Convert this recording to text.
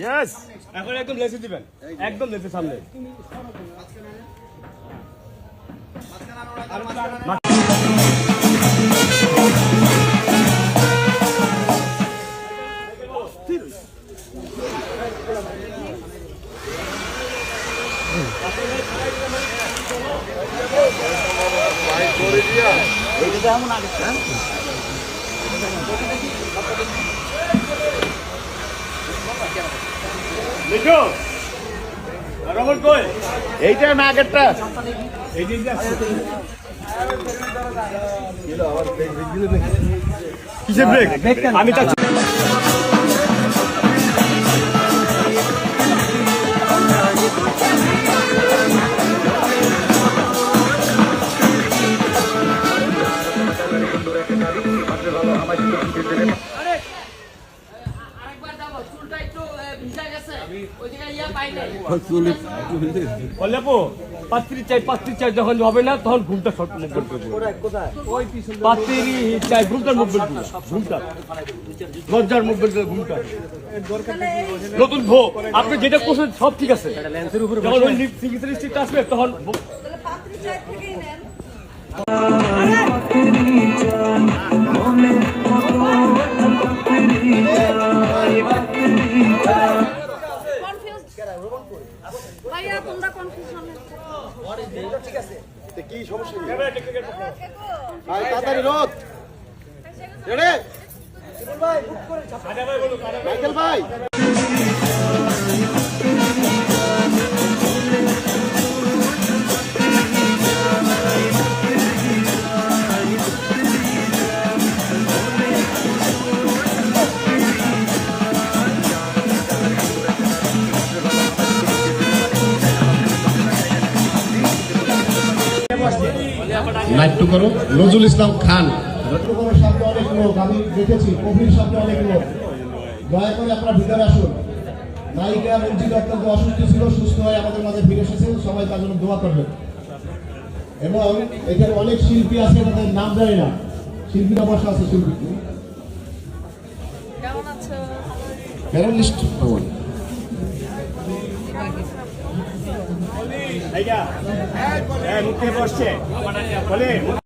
Yes. এখন একদম লেসে দিবেন, একদম লেসে সামনে। এইটা না আগেরটা কিসের ব্রেক? আমি চাচ্ছি পাত্রী চাই যখন হবে না তখন ঘুমটা শর্ট মুভ করবে। পাত্রী চাই ঘুমটার মুভমেন্ট, ঘুমটা দরজার মুভমেন্ট, ঘুমটা নতুন ভো আপনি যেটা করছেন সব ঠিক আছে। যখন ওই সিগনেচার আসবে তখন কি সমস্যা তাড়াতাড়ি রোদ মাইকেল ভাই নাট্যকরো নজরুল ইসলাম খান। নাট্যকরের সামনে অনেক লোক আমি দেখেছি, কবির সামনে অনেক লোক। দয়া করে আপনারা ভিতরে আসুন। নায়িকা রঞ্জিত অত্যন্ত অসুস্থ ছিল, সুস্থ হয়ে আমাদের মাঝে ফিরে এসেছেন, সবাই তার জন্য দোয়া করবেন। এবং এখানে অনেক শিল্পী আছে, তাদের নাম জানি না, শিল্পীরা বসা আছে। শিল্পী প্যানেলিস্ট মুখে বসছে